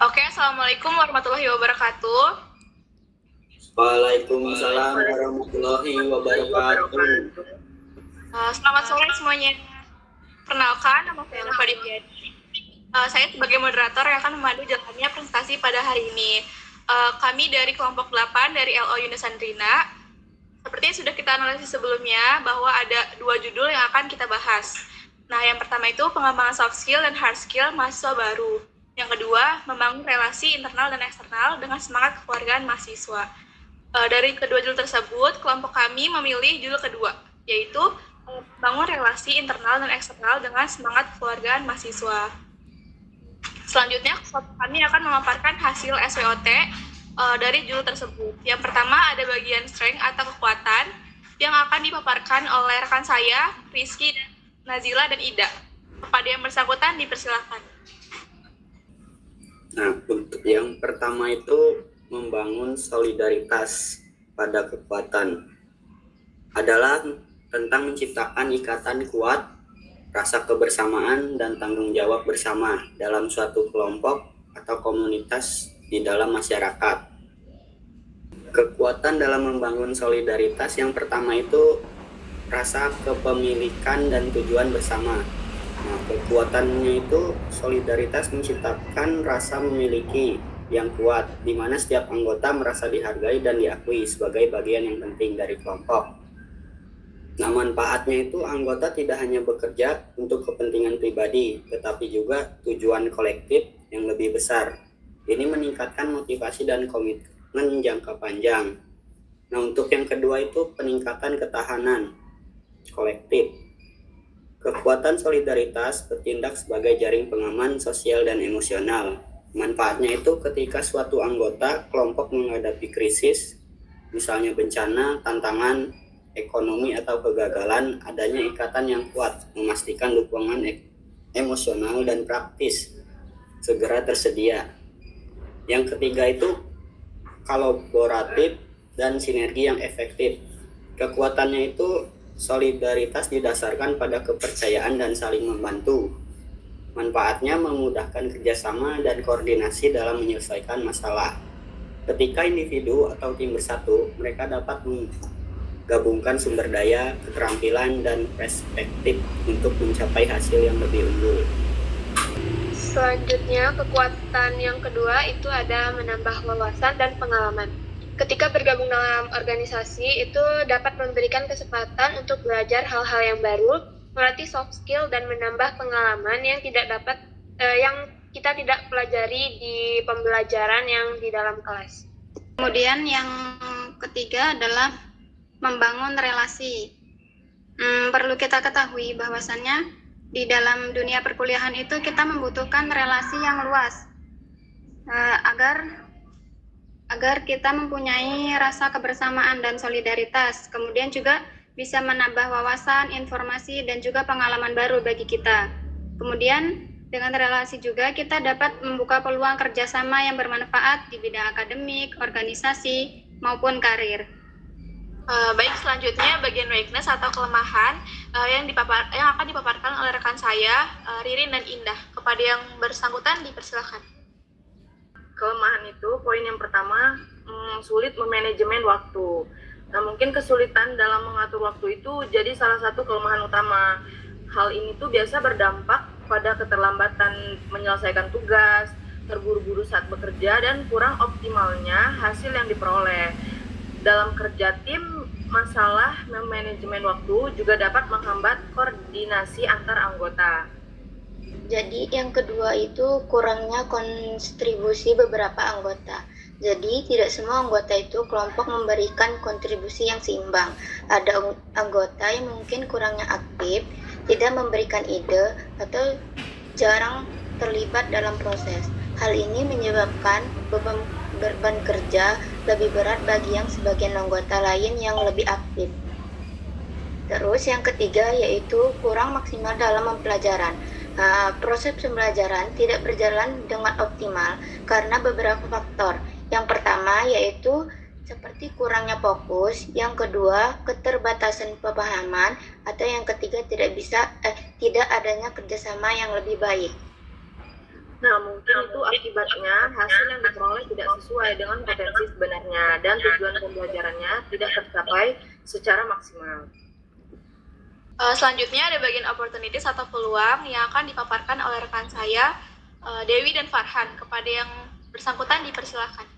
Oke, Assalamualaikum warahmatullahi wabarakatuh. Waalaikumsalam warahmatullahi wabarakatuh. Selamat sore semuanya. Perkenalkan, nama saya Nova Dipiadi. Saya sebagai moderator yang akan memandu jalannya presentasi pada hari ini. Kami dari kelompok 8 dari LO Yunusandrina. Seperti yang sudah kita analisis sebelumnya, bahwa ada dua judul yang akan kita bahas. Nah, yang pertama itu pengembangan soft skill dan hard skill mahasiswa baru. Yang kedua, membangun relasi internal dan eksternal dengan semangat kekeluargaan mahasiswa. Dari kedua judul tersebut, kelompok kami memilih judul kedua, yaitu membangun relasi internal dan eksternal dengan semangat kekeluargaan mahasiswa. Selanjutnya, kelompok kami akan memaparkan hasil SWOT dari judul tersebut. Yang pertama ada bagian strength atau kekuatan yang akan dipaparkan oleh rekan saya, Rizky, Nazila, dan Ida. Kepada yang bersangkutan dipersilakan. Nah, untuk yang pertama itu membangun solidaritas pada kekuatan adalah tentang menciptakan ikatan kuat, rasa kebersamaan dan tanggung jawab bersama dalam suatu kelompok atau komunitas di dalam masyarakat. Kekuatan dalam membangun solidaritas yang pertama itu rasa kepemilikan dan tujuan bersama. Nah, kekuatannya itu solidaritas menciptakan rasa memiliki yang kuat, di mana setiap anggota merasa dihargai dan diakui sebagai bagian yang penting dari kelompok. Nah, manfaatnya itu anggota tidak hanya bekerja untuk kepentingan pribadi, tetapi juga tujuan kolektif yang lebih besar. Ini meningkatkan motivasi dan komitmen jangka panjang. Nah, untuk yang kedua itu peningkatan ketahanan kolektif. Kekuatan solidaritas bertindak sebagai jaring pengaman sosial dan emosional. Manfaatnya itu ketika suatu anggota kelompok menghadapi krisis, misalnya bencana, tantangan, ekonomi, atau kegagalan, adanya ikatan yang kuat memastikan dukungan emosional dan praktis segera tersedia. Yang ketiga itu kolaboratif dan sinergi yang efektif. Kekuatannya itu solidaritas didasarkan pada kepercayaan dan saling membantu. Manfaatnya memudahkan kerjasama dan koordinasi dalam menyelesaikan masalah. Ketika individu atau tim bersatu, mereka dapat menggabungkan sumber daya, keterampilan, dan perspektif untuk mencapai hasil yang lebih unggul. Selanjutnya, kekuatan yang kedua itu ada menambah wawasan dan pengalaman. Ketika bergabung dalam organisasi, itu dapat memberikan kesempatan untuk belajar hal-hal yang baru, melatih soft skill dan menambah pengalaman yang kita tidak pelajari di pembelajaran yang di dalam kelas. Kemudian yang ketiga adalah membangun relasi. Perlu kita ketahui bahwasannya di dalam dunia perkuliahan itu kita membutuhkan relasi yang luas agar kita mempunyai rasa kebersamaan dan solidaritas. Kemudian juga bisa menambah wawasan, informasi, dan juga pengalaman baru bagi kita. Kemudian dengan relasi juga kita dapat membuka peluang kerjasama yang bermanfaat di bidang akademik, organisasi, maupun karir. Baik, selanjutnya bagian weakness atau kelemahan yang akan dipaparkan oleh rekan saya, Ririn dan Indah. Kepada yang bersangkutan dipersilakan. Kelemahan itu, poin yang pertama, sulit memanajemen waktu. Nah, mungkin kesulitan dalam mengatur waktu itu jadi salah satu kelemahan utama. Hal ini tuh biasa berdampak pada keterlambatan menyelesaikan tugas, terburu-buru saat bekerja, dan kurang optimalnya hasil yang diperoleh. Dalam kerja tim, masalah manajemen waktu juga dapat menghambat koordinasi antar anggota. Jadi yang kedua itu kurangnya kontribusi beberapa anggota. Jadi tidak semua anggota itu kelompok memberikan kontribusi yang seimbang. Ada anggota yang mungkin kurangnya aktif, tidak memberikan ide, atau jarang terlibat dalam proses. Hal ini menyebabkan beban kerja lebih berat bagi yang sebagian anggota lain yang lebih aktif. Terus yang ketiga yaitu kurang maksimal dalam pembelajaran. Proses pembelajaran tidak berjalan dengan optimal karena beberapa faktor. Yang pertama yaitu seperti kurangnya fokus, yang kedua keterbatasan pemahaman, atau yang ketiga tidak adanya kerjasama yang lebih baik. Nah, mungkin itu akibatnya hasil yang diperoleh tidak sesuai dengan potensi sebenarnya dan tujuan pembelajarannya tidak tercapai secara maksimal. Selanjutnya ada bagian opportunities atau peluang yang akan dipaparkan oleh rekan saya, Dewi dan Farhan. Kepada yang bersangkutan dipersilakan.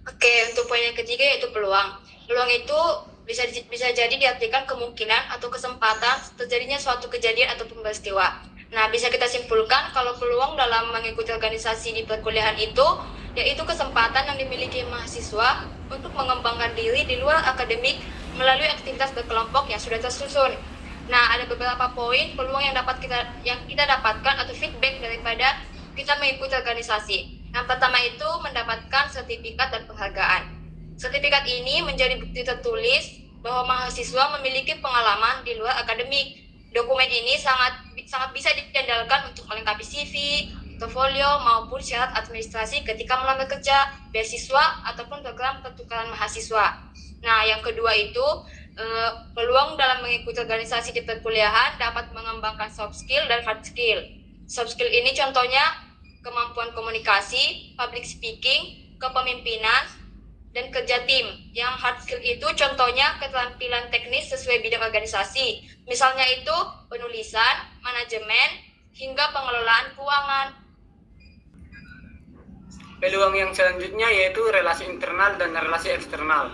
Oke, untuk poin yang ketiga yaitu peluang. Peluang itu bisa jadi diartikan kemungkinan atau kesempatan terjadinya suatu kejadian atau peristiwa. Nah, bisa kita simpulkan kalau peluang dalam mengikuti organisasi di perkuliahan itu yaitu kesempatan yang dimiliki mahasiswa untuk mengembangkan diri di luar akademik melalui aktivitas berkelompok yang sudah tersusun. Nah, ada beberapa poin peluang yang kita dapatkan atau feedback daripada kita mengikuti organisasi. Yang pertama itu mendapatkan sertifikat dan penghargaan. Sertifikat ini menjadi bukti tertulis bahwa mahasiswa memiliki pengalaman di luar akademik. Dokumen ini sangat bisa diandalkan untuk melengkapi CV, portofolio maupun syarat administrasi ketika melamar kerja, beasiswa ataupun program pertukaran mahasiswa. Nah, yang kedua itu peluang dalam mengikuti organisasi di perkuliahan dapat mengembangkan soft skill dan hard skill. Soft skill ini contohnya kemampuan komunikasi, public speaking, kepemimpinan, dan kerja tim. Yang hard skill itu contohnya keterampilan teknis sesuai bidang organisasi. Misalnya itu penulisan, manajemen, hingga pengelolaan keuangan. Peluang yang selanjutnya yaitu relasi internal dan relasi eksternal.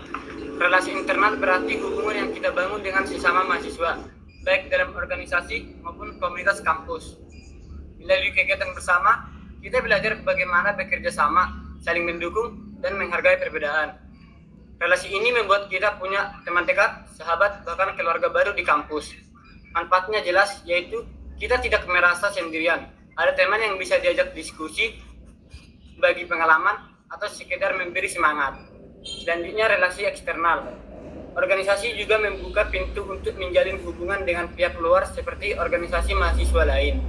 Relasi internal berarti hubungan yang kita bangun dengan sesama mahasiswa, baik dalam organisasi maupun komunitas kampus. Melalui kegiatan bersama, kita belajar bagaimana bekerja sama, saling mendukung, dan menghargai perbedaan. Relasi ini membuat kita punya teman dekat, sahabat, bahkan keluarga baru di kampus. Manfaatnya jelas, yaitu kita tidak merasa sendirian. Ada teman yang bisa diajak diskusi, bagi pengalaman, atau sekedar memberi semangat. Selanjutnya, relasi eksternal. Organisasi juga membuka pintu untuk menjalin hubungan dengan pihak luar seperti organisasi mahasiswa lain,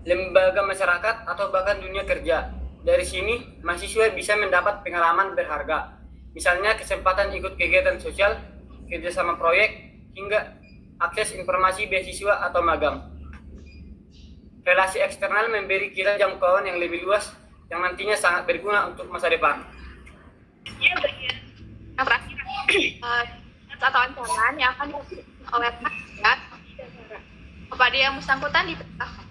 lembaga masyarakat, atau bahkan dunia kerja. Dari sini, mahasiswa bisa mendapat pengalaman berharga, misalnya kesempatan ikut kegiatan sosial, kerjasama proyek, hingga akses informasi beasiswa atau magang. Relasi eksternal memberi kita jangkauan yang lebih luas yang nantinya sangat berguna untuk masa depan. Ya, bagian yang terakhir atau ancaman yang akan dilakukan oleh masyarakat kepada yang bersangkutan dipersilakan.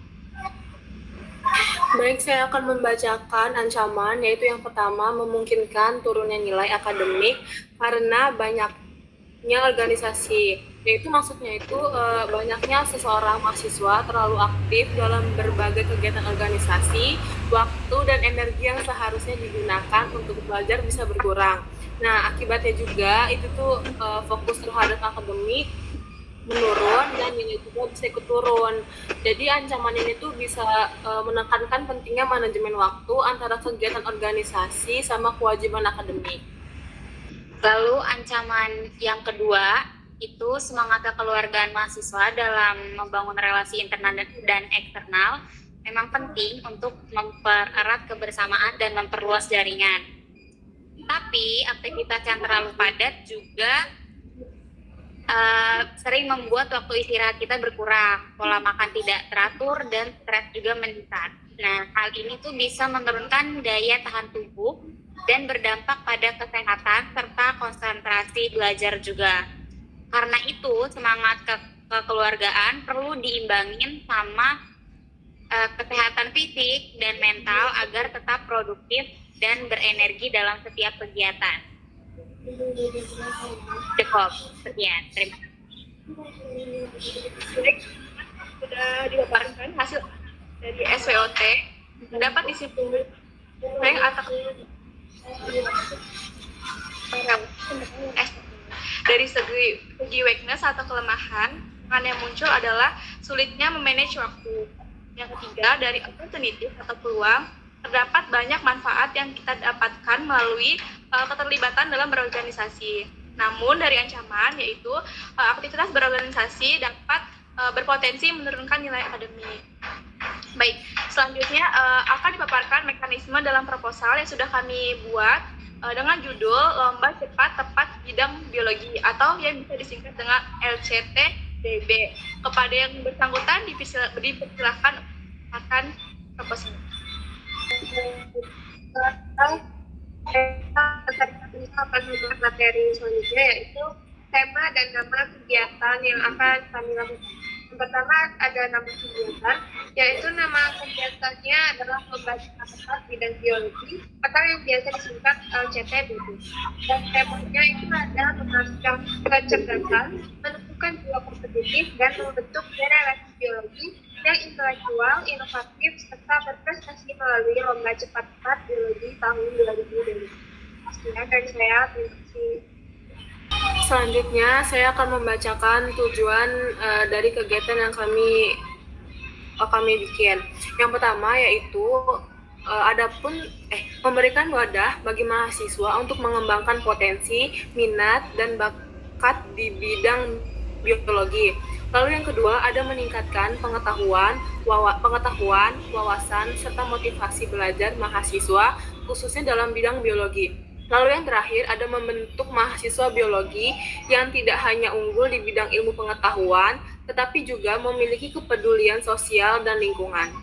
Baik, saya akan membacakan ancaman, yaitu yang pertama, memungkinkan turunnya nilai akademik karena banyaknya organisasi. Yaitu maksudnya itu banyaknya seseorang mahasiswa terlalu aktif dalam berbagai kegiatan organisasi, waktu dan energi yang seharusnya digunakan untuk belajar bisa berkurang. Nah, akibatnya juga itu tuh fokus terhadap akademik menurun dan nilai juga bisa ikut turun. Jadi ancaman ini tuh bisa menekankan pentingnya manajemen waktu antara kegiatan organisasi sama kewajiban akademik. Lalu ancaman yang kedua itu semangat kekeluargaan mahasiswa dalam membangun relasi internal dan eksternal memang penting untuk mempererat kebersamaan dan memperluas jaringan. Tapi aktivitas yang terlalu padat juga sering membuat waktu istirahat kita berkurang, pola makan tidak teratur, dan stres juga meningkat. Nah, hal ini tuh bisa menurunkan daya tahan tubuh dan berdampak pada kesehatan serta konsentrasi belajar juga. Karena itu, semangat kekeluargaan perlu diimbangin sama kesehatan fisik dan mental agar tetap produktif dan berenergi dalam setiap kegiatan. Cukup, sekian. Terima kasih. Sudah dipaparkan hasil dari SWOT dapat disimpulkan atas dari segi weakness atau kelemahan yang muncul adalah sulitnya memanage waktu. Yang ketiga, dari opportunity atau peluang, terdapat banyak manfaat yang kita dapatkan melalui keterlibatan dalam berorganisasi. Namun dari ancaman, yaitu aktivitas berorganisasi dapat berpotensi menurunkan nilai akademik. Baik, selanjutnya akan dipaparkan mekanisme dalam proposal yang sudah kami buat dengan judul Lomba Cepat Tepat Bidang Biologi atau yang bisa disingkat dengan LCTDB. Kepada yang bersangkutan dipersilakan akan proposal. Kita akan membahas materi selanjutnya, yaitu tema dan nama kegiatan yang akan kami lakukan. Yang pertama ada nama kegiatan, yaitu nama kegiatannya adalah lomba cepat bidang biologi atau yang biasa disingkat LCTBB. Dan temanya itu ada mengasah kecerdasan, menentukan jiwa kompetitif, dan membentuk generasi biologi yang intelektual, inovatif, serta berprestasi melalui lomba cepat biologi tahun 2020. Sekian dari saya, terima kasih. Selanjutnya, saya akan membacakan tujuan dari kegiatan yang kami bikin. Yang pertama yaitu memberikan wadah bagi mahasiswa untuk mengembangkan potensi, minat, dan bakat di bidang biologi. Lalu yang kedua ada meningkatkan pengetahuan, wawasan, serta motivasi belajar mahasiswa khususnya dalam bidang biologi. Lalu yang terakhir ada membentuk mahasiswa biologi yang tidak hanya unggul di bidang ilmu pengetahuan, tetapi juga memiliki kepedulian sosial dan lingkungan.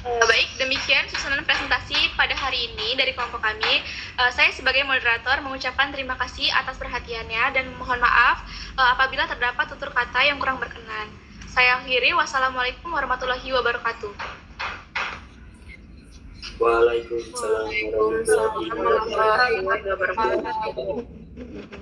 Baik, demikian susunan presentasi pada hari ini dari kelompok kami. Saya sebagai moderator mengucapkan terima kasih atas perhatiannya dan mohon maaf apabila terdapat tutur kata yang kurang berkenan. Saya akhiri, wassalamualaikum warahmatullahi wabarakatuh. Waalaikumsalam warahmatullahi wabarakatuh.